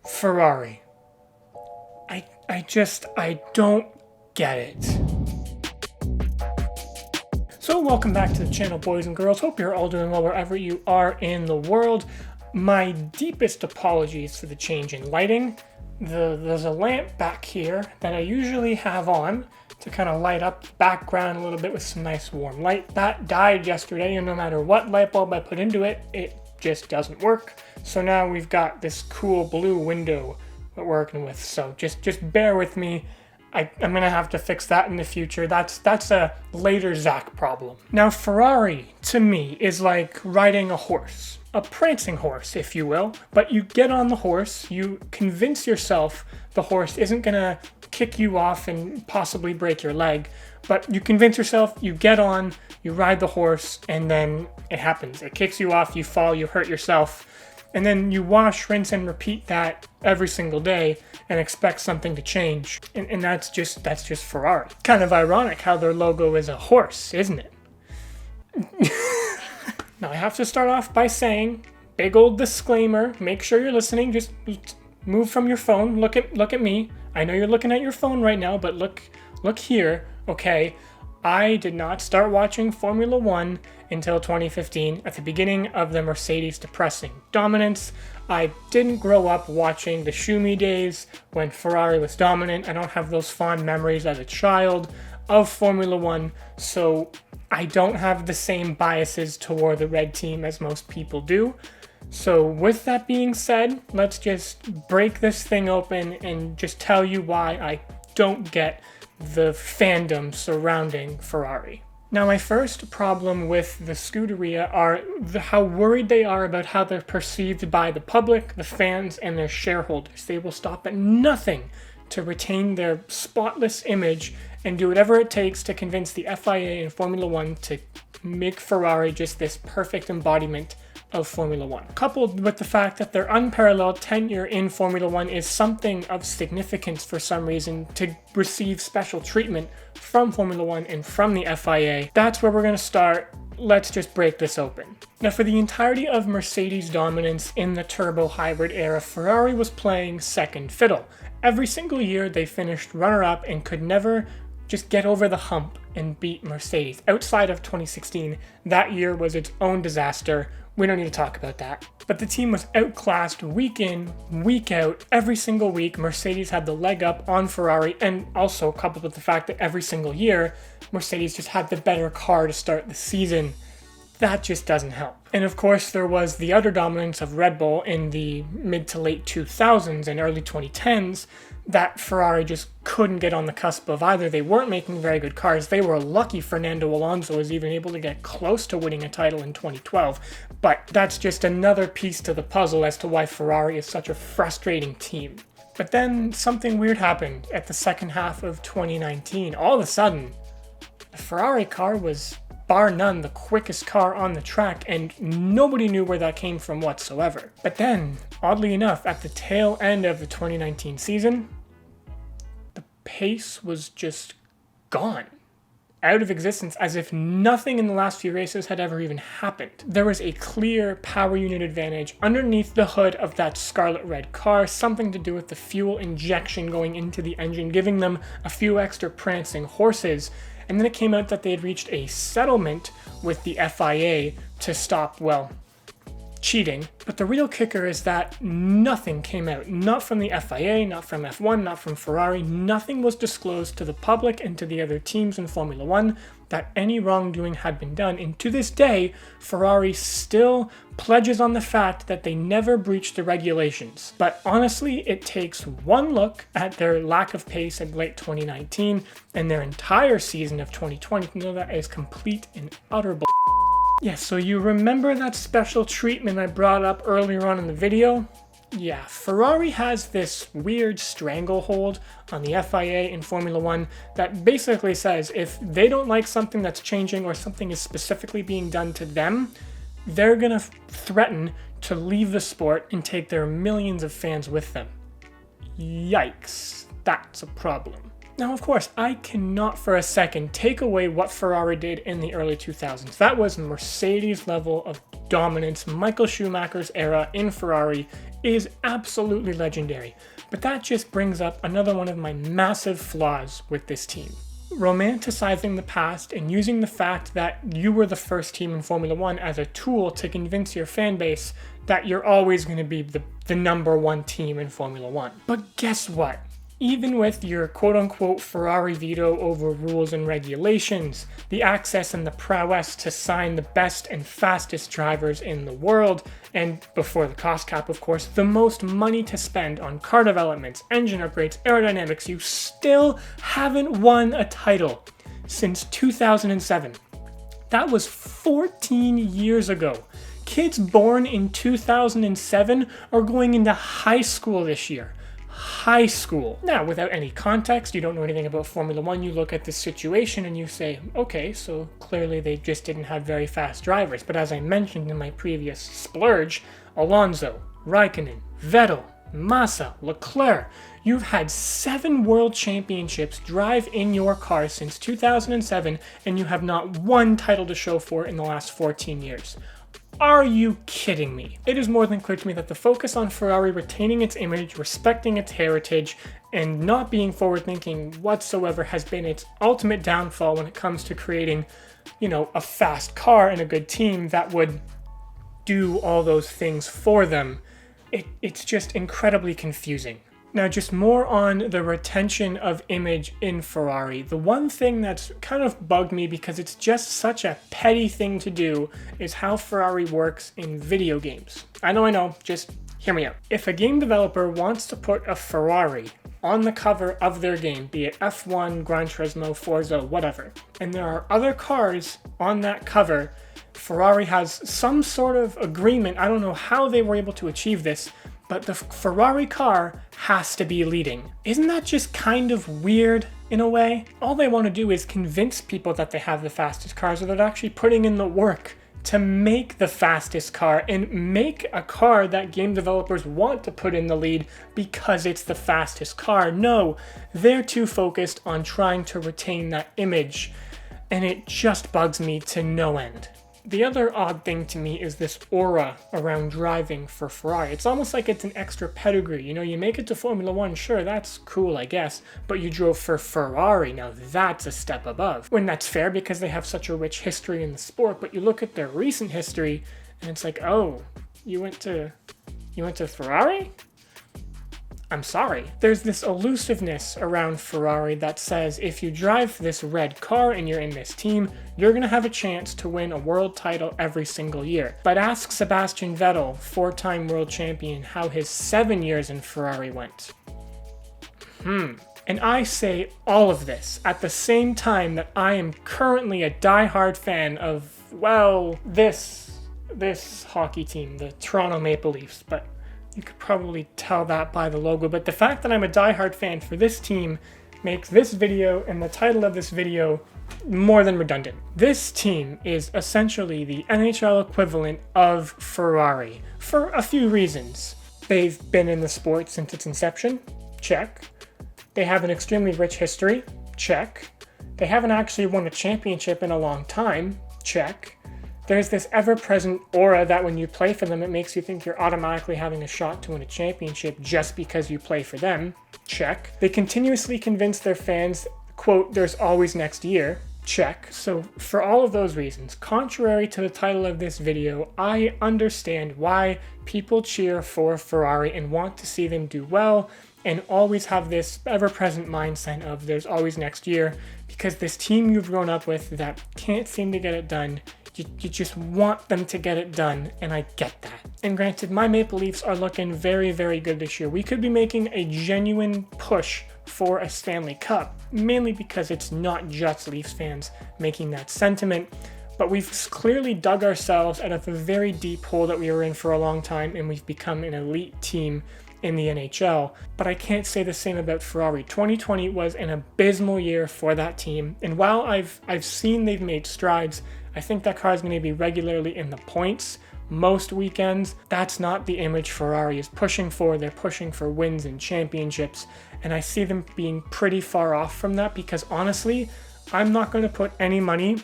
Ferrari. I don't get it. So welcome back to the channel, boys and girls. Hope you're all doing well wherever you are in the world. My deepest apologies for the change in lighting. There's a lamp back here that I usually have on to kind of light up the background a little bit with some nice warm light. That died yesterday, and no matter what light bulb I put into it, it just doesn't work. So now we've got this cool blue window we're working with. So just bear with me. I'm gonna have to fix that in the future. That's a later Zach problem. Now, Ferrari to me is like riding a horse, a prancing horse, if you will. But you get on the horse, you convince yourself the horse isn't gonna kick you off and possibly break your leg. But you convince yourself, you get on, you ride the horse, and then it happens. It kicks you off, you fall, you hurt yourself. And then you wash, rinse, and repeat that every single day and expect something to change. And that's just Ferrari. Kind of ironic how their logo is a horse, isn't it? Now I have to start off by saying, big old disclaimer, make sure you're listening, just move from your phone, look at me. I know you're looking at your phone right now, but look here, okay? I did not start watching Formula One until 2015, at the beginning of the Mercedes depressing dominance. I didn't grow up watching the Schumi days when Ferrari was dominant. I don't have those fond memories as a child of Formula One, so I don't have the same biases toward the red team as most people do. So with that being said, let's just break this thing open and just tell you why I don't get the fandom surrounding Ferrari. Now, my first problem with the Scuderia are how worried they are about how they're perceived by the public, the fans, and their shareholders. They will stop at nothing to retain their spotless image and do whatever it takes to convince the FIA and Formula One to make Ferrari just this perfect embodiment of Formula One. Coupled with the fact that their unparalleled tenure in Formula One is something of significance for some reason to receive special treatment from Formula One and from the FIA, that's where we're going to start. Let's just break this open. Now, for the entirety of Mercedes' dominance in the turbo hybrid era, Ferrari was playing second fiddle. Every single year they finished runner-up and could never just get over the hump and beat Mercedes. Outside of 2016, that year was its own disaster. We don't need to talk about that. But the team was outclassed week in, week out, every single week. Mercedes had the leg up on Ferrari, and also coupled with the fact that every single year, Mercedes just had the better car to start the season. That just doesn't help. And of course, there was the utter dominance of Red Bull in the mid to late 2000s and early 2010s that Ferrari just couldn't get on the cusp of either. They weren't making very good cars. They were lucky Fernando Alonso was even able to get close to winning a title in 2012. But that's just another piece to the puzzle as to why Ferrari is such a frustrating team. But then something weird happened at the second half of 2019. All of a sudden, the Ferrari car was bar none the quickest car on the track, and nobody knew where that came from whatsoever. But then, oddly enough, at the tail end of the 2019 season, the pace was just gone. Out of existence, as if nothing in the last few races had ever even happened. There was a clear power unit advantage underneath the hood of that scarlet red car, something to do with the fuel injection going into the engine, giving them a few extra prancing horses. And then it came out that they had reached a settlement with the FIA to stop, cheating. But the real kicker is that nothing came out. Not from the FIA, not from F1, not from Ferrari. Nothing was disclosed to the public and to the other teams in Formula One that any wrongdoing had been done. And to this day, Ferrari still pledges on the fact that they never breached the regulations. But honestly, it takes one look at their lack of pace in late 2019 and their entire season of 2020 to know that is complete and utter bull. Yeah, so you remember that special treatment I brought up earlier on in the video? Yeah, Ferrari has this weird stranglehold on the FIA in Formula One that basically says if they don't like something that's changing or something is specifically being done to them, they're gonna threaten to leave the sport and take their millions of fans with them. Yikes, that's a problem. Now, of course, I cannot for a second take away what Ferrari did in the early 2000s. That was Mercedes level of dominance. Michael Schumacher's era in Ferrari is absolutely legendary. But that just brings up another one of my massive flaws with this team. Romanticizing the past and using the fact that you were the first team in Formula One as a tool to convince your fan base that you're always going to be the number one team in Formula One. But guess what? Even with your quote-unquote Ferrari veto over rules and regulations, the access and the prowess to sign the best and fastest drivers in the world, and before the cost cap of course, the most money to spend on car developments, engine upgrades, aerodynamics, you still haven't won a title since 2007. That was 14 years ago. Kids born in 2007 are going into high school this year. High school. Now, without any context, you don't know anything about Formula One, you look at this situation and you say, okay, so clearly they just didn't have very fast drivers. But as I mentioned in my previous splurge, Alonso, Raikkonen, Vettel, Massa, Leclerc, you've had 7 world championships drive in your car since 2007, and you have not one title to show for it in the last 14 years. Are you kidding me? It is more than clear to me that the focus on Ferrari retaining its image, respecting its heritage, and not being forward-thinking whatsoever has been its ultimate downfall when it comes to creating, a fast car and a good team that would do all those things for them. It's just incredibly confusing. Now, just more on the retention of image in Ferrari. The one thing that's kind of bugged me, because it's just such a petty thing to do, is how Ferrari works in video games. I know, just hear me out. If a game developer wants to put a Ferrari on the cover of their game, be it F1, Gran Turismo, Forza, whatever, and there are other cars on that cover, Ferrari has some sort of agreement, I don't know how they were able to achieve this, but the Ferrari car has to be leading. Isn't that just kind of weird in a way? All they want to do is convince people that they have the fastest cars without actually putting in the work to make the fastest car and make a car that game developers want to put in the lead because it's the fastest car. No, they're too focused on trying to retain that image, and it just bugs me to no end. The other odd thing to me is this aura around driving for Ferrari. It's almost like it's an extra pedigree. You make it to Formula One, sure, that's cool, I guess, but you drove for Ferrari. Now that's a step above. When that's fair because they have such a rich history in the sport, but you look at their recent history and it's like, oh, you went to Ferrari? I'm sorry. There's this elusiveness around Ferrari that says if you drive this red car and you're in this team, you're going to have a chance to win a world title every single year. But ask Sebastian Vettel, 4-time world champion, how his 7 years in Ferrari went. And I say all of this at the same time that I am currently a diehard fan of, this hockey team, the Toronto Maple Leafs, but you could probably tell that by the logo. But the fact that I'm a diehard fan for this team makes this video and the title of this video more than redundant. This team is essentially the NHL equivalent of Ferrari for a few reasons. They've been in the sport since its inception, check. They have an extremely rich history, check. They haven't actually won a championship in a long time, check. There's this ever-present aura that when you play for them, it makes you think you're automatically having a shot to win a championship just because you play for them. Check. They continuously convince their fans, quote, there's always next year. Check. So for all of those reasons, contrary to the title of this video, I understand why people cheer for Ferrari and want to see them do well and always have this ever-present mindset of there's always next year, because this team you've grown up with that can't seem to get it done, you just want them to get it done, and I get that. And granted, my Maple Leafs are looking very, very good this year. We could be making a genuine push for a Stanley Cup, mainly because it's not just Leafs fans making that sentiment, but we've clearly dug ourselves out of a very deep hole that we were in for a long time, and we've become an elite team in the NHL. But I can't say the same about Ferrari. 2020 was an abysmal year for that team, and while I've seen they've made strides, I think that car is going to be regularly in the points most weekends. That's not the image Ferrari is pushing for. They're pushing for wins and championships, and I see them being pretty far off from that because honestly, I'm not going to put any money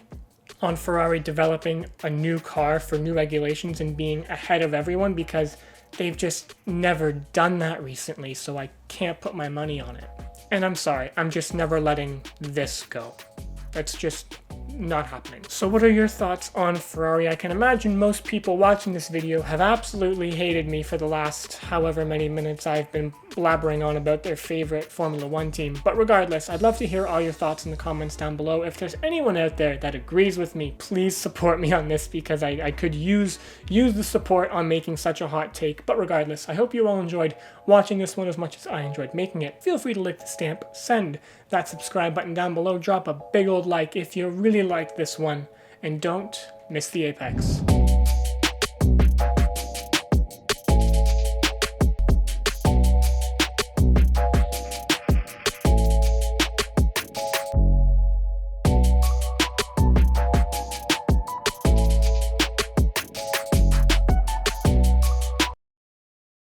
on Ferrari developing a new car for new regulations and being ahead of everyone, because they've just never done that recently, so I can't put my money on it. And I'm sorry, I'm just never letting this go. It's just not happening. So what are your thoughts on Ferrari? I can imagine most people watching this video have absolutely hated me for the last however many minutes I've been blabbering on about their favorite Formula 1 team. But regardless, I'd love to hear all your thoughts in the comments down below. If there's anyone out there that agrees with me, please support me on this, because I could use the support on making such a hot take. But regardless, I hope you all enjoyed watching this one as much as I enjoyed making it. Feel free to lick the stamp, send that subscribe button down below, drop a big old like if you really liked this one, and don't miss the apex.